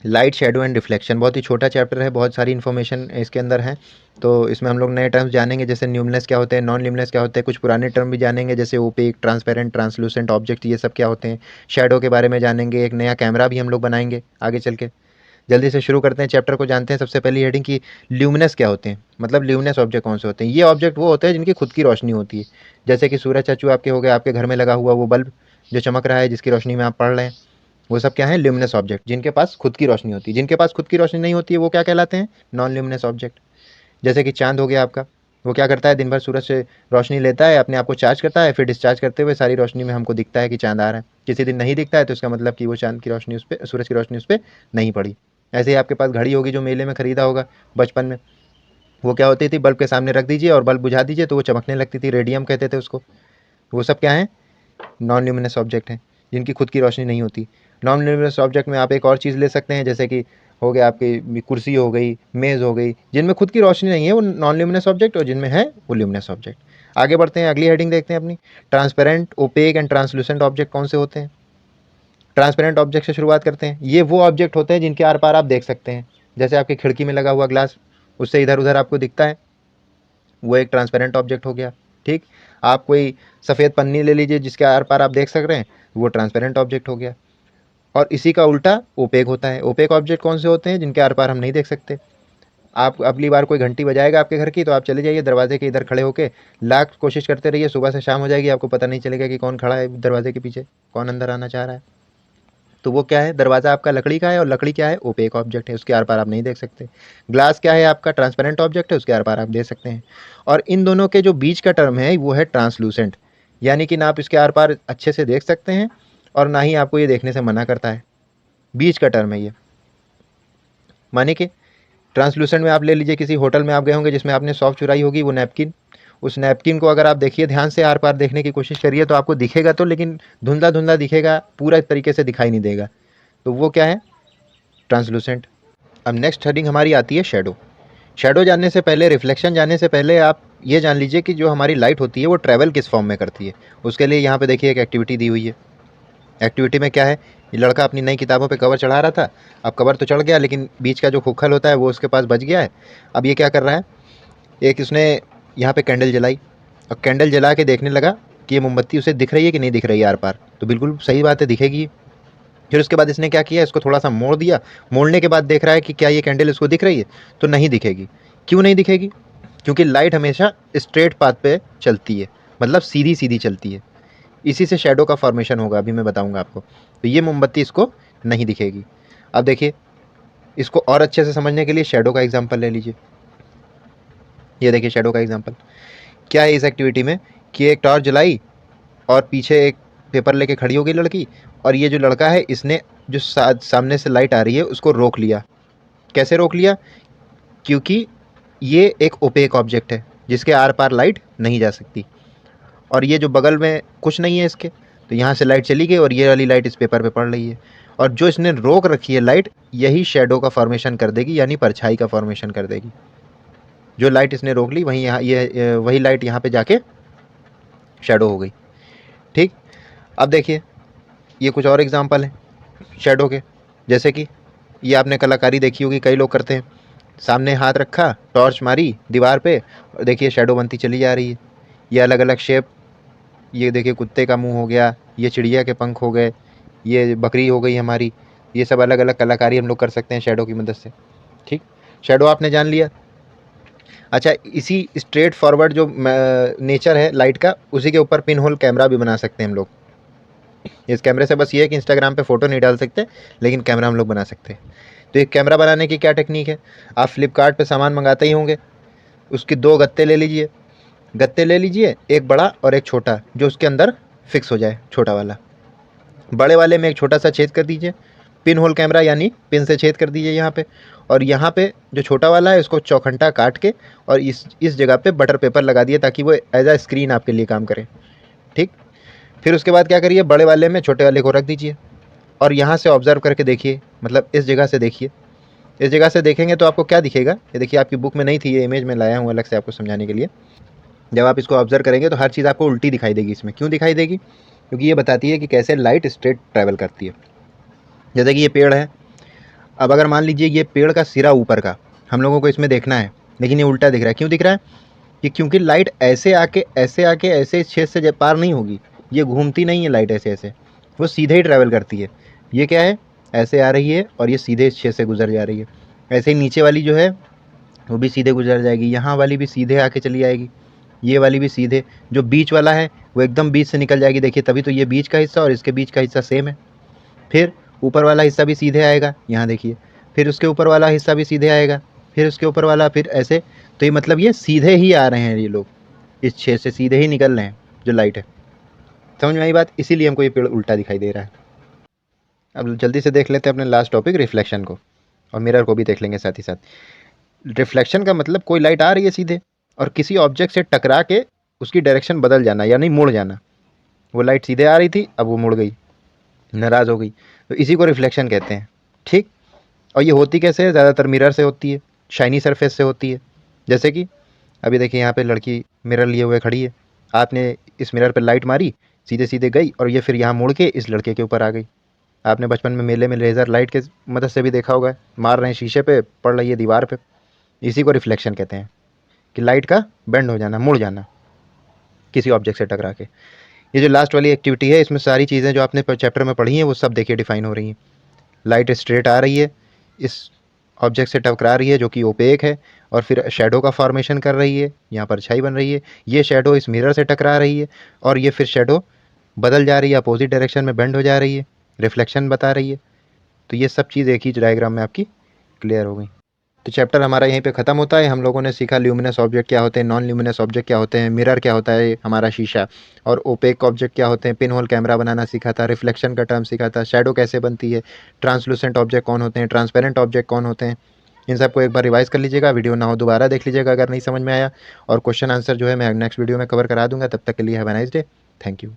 Light, shadow and reflection. बहुत ही छोटा chapter है, बहुत सारी इन्फॉर्मेशन इसके अंदर है। तो इसमें हम लोग नए टर्म्स जानेंगे, जैसे ल्यूमिनस क्या होते हैं, नॉन ल्यूमिनस क्या होते हैं, कुछ पुराने टर्म भी जानेंगे जैसे ओपेक, ट्रांसपेरेंट, ट्रांसलूसेंट ऑब्जेक्ट, ये सब क्या होते हैं। शेडो के बारे में जानेंगे, एक नया कैमरा भी हम लोग बनाएंगे आगे चल के। जल्दी से शुरू करते हैं चैप्टर को, जानते हैं सबसे पहली हेडिंग की ल्यूमिनस क्या होते हैं, मतलब ल्यूमिनस ऑब्जेक्ट कौन से होते हैं। ये ऑब्जेक्ट वो होते हैं जिनकी खुद की रोशनी होती है, जैसे कि सूरज चाचू आपके हो गए, आपके घर में लगा हुआ वो बल्ब जो चमक रहा है, जिसकी रोशनी में आप पढ़ रहे हैं, वो सब क्या है, ल्यूमिनस ऑब्जेक्ट, जिनके पास खुद की रोशनी होती है। जिनके पास खुद की रोशनी नहीं होती है वो क्या कहलाते हैं, नॉन ल्यूमिनस ऑब्जेक्ट। जैसे कि चांद हो गया आपका, वो क्या करता है, दिन भर सूरज से रोशनी लेता है, अपने आप को चार्ज करता है, फिर डिस्चार्ज करते हुए सारी रोशनी में हमको दिखता है कि चांद आ रहा है। किसी दिन नहीं दिखता है तो इसका मतलब कि वो चांद की रोशनी उस पर, सूरज की रोशनी उस पर नहीं पड़ी। ऐसे ही आपके पास घड़ी होगी जो मेले में खरीदा होगा बचपन में, वो क्या होती थी, बल्ब के सामने रख दीजिए और बल्ब बुझा दीजिए तो वो चमकने लगती थी, रेडियम कहते थे उसको। वो सब क्या है, नॉन ल्यूमिनस ऑब्जेक्ट हैं, जिनकी खुद की रोशनी नहीं होती। नॉन ल्यूमिनस ऑब्जेक्ट में आप एक और चीज़ ले सकते हैं, जैसे कि हो गया आपकी कुर्सी हो गई, मेज़ हो गई, जिनमें खुद की रोशनी नहीं है वो नॉन ल्यूमिनस ऑब्जेक्ट, और जिनमें है वो ल्यूमिनस ऑब्जेक्ट। आगे बढ़ते हैं, अगली हेडिंग देखते हैं अपनी, transparent, opaque and translucent object कौन से होते हैं। ट्रांसपेरेंट ऑब्जेक्ट से शुरुआत करते हैं। ये वो ऑब्जेक्ट होते हैं जिनके आर पार आप देख सकते हैं, जैसे आपकी खिड़की में लगा हुआ ग्लास, उससे इधर उधर आपको दिखता है, वो एक ट्रांसपेरेंट ऑब्जेक्ट हो गया। ठीक, आप कोई सफ़ेद पन्नी ले लीजिए जिसके आर पार आप देख सक रहे हैं, वो ट्रांसपेरेंट ऑब्जेक्ट हो गया। और इसी का उल्टा ओपेक होता है। ओपेक ऑब्जेक्ट कौन से होते हैं, जिनके आर पार हम नहीं देख सकते। आप अगली बार कोई घंटी बजाएगा आपके घर की, तो आप चले जाइए दरवाजे के इधर खड़े होके, लाख कोशिश करते रहिए, सुबह से शाम हो जाएगी, आपको पता नहीं चलेगा कि कौन खड़ा है दरवाजे के पीछे, कौन अंदर आना चाह रहा है। तो वो क्या है, दरवाज़ा आपका लकड़ी का है, और लकड़ी क्या है, ओपेक ऑब्जेक्ट है, उसके आर पार आप नहीं देख सकते। ग्लास क्या है, आपका ट्रांसपेरेंट ऑब्जेक्ट है, उसके आर पार आप देख सकते हैं। और इन दोनों के जो बीच का टर्म है वो है ट्रांसलूसेंट, यानी कि ना आप इसके आर पार अच्छे से देख सकते हैं और ना ही आपको ये देखने से मना करता है। बीच का टर्म है ये, माने कि ट्रांसलूसेंट में आप ले लीजिए, किसी होटल में आप गए होंगे जिसमें आपने सॉफ्ट चुराई होगी, वो नैपकिन, उस नैपकिन को अगर आप देखिए ध्यान से, आर पार देखने की कोशिश करिए, तो आपको दिखेगा तो, लेकिन धुंधला धुंधला दिखेगा, पूरा तरीके से दिखाई नहीं देगा। तो वो क्या है, ट्रांसलूसेंट। अब नेक्स्ट हेडिंग हमारी आती है शेडो। शेडो जानने से पहले, रिफ्लेक्शन जानने से पहले आप ये जान लीजिए कि जो हमारी लाइट होती है वो ट्रैवल किस फॉर्म में करती है। उसके लिए यहाँ पे देखिए एक एक्टिविटी दी हुई है। एक्टिविटी में क्या है, ये लड़का अपनी नई किताबों पे कवर चढ़ा रहा था। अब कवर तो चढ़ गया, लेकिन बीच का जो खुखल होता है वो उसके पास बच गया है। अब ये क्या कर रहा है, एक उसने यहाँ पे कैंडल जलाई, और कैंडल जला के देखने लगा कि ये मोमबत्ती उसे दिख रही है कि नहीं दिख रही है आर पार। तो बिल्कुल सही बात है, दिखेगी। फिर उसके बाद इसने क्या किया, इसको थोड़ा सा मोड़ दिया। मोड़ने के बाद देख रहा है कि क्या ये कैंडल इसको दिख रही है, तो नहीं दिखेगी। क्यों नहीं दिखेगी, क्योंकि लाइट हमेशा स्ट्रेट पाथ पे चलती है, मतलब सीधी सीधी चलती है। इसी से शेडो का फॉर्मेशन होगा, अभी मैं बताऊंगा आपको। तो ये मोमबत्ती इसको नहीं दिखेगी। अब देखिए, इसको और अच्छे से समझने के लिए शेडो का एग्जाम्पल ले लीजिए। ये देखिए शेडो का एग्जाम्पल क्या है इस एक्टिविटी में, कि एक टॉर्च जलाई और पीछे एक पेपर लेके खड़ी हो गई लड़की, और ये जो लड़का है इसने जो सामने से लाइट आ रही है उसको रोक लिया। कैसे रोक लिया, क्योंकि ये एक ओपेक ऑब्जेक्ट है जिसके आर पार लाइट नहीं जा सकती, और ये जो बगल में कुछ नहीं है इसके, तो यहाँ से लाइट चली गई और ये वाली लाइट इस पेपर पे पड़ रही है। और जो इसने रोक रखी है लाइट, यही शेडो का फॉर्मेशन कर देगी, यानी परछाई का फॉर्मेशन कर देगी। जो लाइट इसने रोक ली वहीं यहाँ ये वही लाइट यहाँ पे जाके शेडो हो गई। ठीक, अब देखिए ये कुछ और एग्जांपल हैं शेडो के, जैसे कि ये आपने कलाकारी देखी होगी, कई लोग करते हैं, सामने हाथ रखा, टॉर्च मारी दीवार पे, और देखिए शेडो बनती चली जा रही है। ये अलग अलग शेप, ये देखिए कुत्ते का मुंह हो गया, ये चिड़िया के पंख हो गए, ये बकरी हो गई हमारी, ये सब अलग अलग कलाकारी हम लोग कर सकते हैं शेडो की मदद से। ठीक, शेडो आपने जान लिया। अच्छा, इसी स्ट्रेट फॉरवर्ड जो नेचर है लाइट का, उसी के ऊपर पिन होल कैमरा भी बना सकते हैं हम लोग। इस कैमरे से बस ये है कि इंस्टाग्राम पे फ़ोटो नहीं डाल सकते, लेकिन कैमरा हम लोग बना सकते हैं। तो एक कैमरा बनाने की क्या टेक्निक है, आप फ्लिपकार्ट पे सामान मंगाते ही होंगे, उसके दो गत्ते ले लीजिए। गत्ते ले लीजिए, एक बड़ा और एक छोटा, जो उसके अंदर फिक्स हो जाए, छोटा वाला। बड़े वाले में एक छोटा सा छेद कर दीजिए, पिन होल कैमरा यानी पिन से छेद कर दीजिए यहाँ पे। और यहाँ पे जो छोटा वाला है उसको चौखंटा काट के और इस जगह पे बटर पेपर लगा दिए, ताकि वो एज आ स्क्रीन आपके लिए काम करे। ठीक, फिर उसके बाद क्या करिए, बड़े वाले में छोटे वाले को रख दीजिए, और यहाँ से ऑब्जर्व करके देखिए, मतलब इस जगह से देखिए। इस जगह से देखेंगे तो आपको क्या दिखेगा, ये देखिए आपकी बुक में नहीं थी, ये इमेज में लाया हूँ अलग से आपको समझाने के लिए। जब आप इसको ऑब्जर्व करेंगे तो हर चीज़ आपको उल्टी दिखाई देगी इसमें। क्यों दिखाई देगी, क्योंकि ये बताती है कि कैसे लाइट स्ट्रेट ट्रैवल करती है। जैसे कि ये पेड़ है, अब अगर मान लीजिए ये पेड़ का सिरा ऊपर का हम लोगों को इसमें देखना है, लेकिन ये उल्टा दिख रहा है। क्यों दिख रहा है? कि क्योंकि लाइट ऐसे आके ऐसे इस छेद से पार नहीं होगी, ये घूमती नहीं है लाइट ऐसे ऐसे, वो सीधे ही ट्रैवल करती है। ये क्या है, ऐसे आ रही है और ये सीधे इस छेद से गुजर जा रही है। ऐसे ही नीचे वाली जो है वो भी सीधे गुजर जाएगी, यहाँ वाली भी सीधे आके चली आएगी, ये वाली भी सीधे। जो बीच वाला है वो एकदम बीच से निकल जाएगी, देखिए तभी तो ये बीच का हिस्सा और इसके बीच का हिस्सा सेम है। फिर ऊपर वाला हिस्सा भी सीधे आएगा, यहाँ देखिए, फिर उसके ऊपर वाला हिस्सा भी सीधे आएगा, फिर उसके ऊपर वाला, फिर ऐसे। तो ये मतलब ये सीधे ही आ रहे हैं, ये लोग इस छेद से सीधे ही निकल रहे हैं जो लाइट है। समझ में आई बात? इसीलिए हमको ये पेड़ उल्टा दिखाई दे रहा है। अब जल्दी से देख लेते हैं अपने लास्ट टॉपिक रिफ्लेक्शन को, और मिरर को भी देख लेंगे साथ ही साथ। रिफ्लेक्शन का मतलब कोई लाइट आ रही है सीधे और किसी ऑब्जेक्ट से टकरा के उसकी डायरेक्शन बदल जाना, यानी मुड़ जाना। वो लाइट सीधे आ रही थी, अब वो मुड़ गई, नाराज़ हो गई, तो इसी को रिफ्लेक्शन कहते हैं। ठीक। और ये होती कैसे है? ज़्यादातर मिरर से होती है, शाइनी सरफेस से होती है। जैसे कि अभी देखिए यहाँ पे लड़की मिरर लिए हुए खड़ी है, आपने इस मिरर पर लाइट मारी, सीधे सीधे गई और ये फिर यहाँ मुड़ के इस लड़के के ऊपर आ गई। आपने बचपन में मेले में लेज़र लाइट के मदद से भी देखा होगा, मार रहे हैं शीशे पे, पड़ रही है दीवार पे। इसी को रिफ्लेक्शन कहते हैं, कि लाइट का बेंड हो जाना, मुड़ जाना किसी ऑब्जेक्ट से टकरा के। ये जो लास्ट वाली एक्टिविटी है, इसमें सारी चीज़ें जो आपने चैप्टर में पढ़ी हैं वो सब देखिए डिफाइन हो रही हैं। लाइट स्ट्रेट आ रही है, इस ऑब्जेक्ट से टकरा रही है जो कि ओपेक है, और फिर शैडो का फॉर्मेशन कर रही है, यहाँ पर छाई बन रही है। ये शैडो इस मिरर से टकरा रही है और ये फिर शैडो बदल जा रही है, अपोजिट डायरेक्शन में बेंड हो जा रही है, रिफ्लेक्शन बता रही है। तो ये सब चीज़ एक ही डायग्राम में आपकी क्लियर हो गई। तो चैप्टर हमारा यहीं पे ख़त्म होता है। हम लोगों ने सीखा ल्यूमिनस ऑब्जेक्ट क्या होते हैं, नॉन ल्यूमिनस ऑब्जेक्ट क्या होते हैं, मिरर क्या होता है हमारा शीशा, और ओपेक ऑब्जेक्ट क्या होते हैं, पिन होल कैमरा बनाना सीखा था, रिफ्लेक्शन का टर्म सीखा था, शैडो कैसे बनती है, ट्रांसलूसेंट ऑब्जेक्ट कौन होते हैं, ट्रांसपेरेंट ऑब्जेक्ट कौन होते हैं। इन सबको एक बार रिवाइज़ कर लीजिएगा, वीडियो ना हो दोबारा देख लीजिएगा अगर नहीं समझ में आया, और क्वेश्चन आंसर जो है मैं नेक्स्ट वीडियो में कवर करा दूँगा। तब तक के लिए have a nice day. Thank you.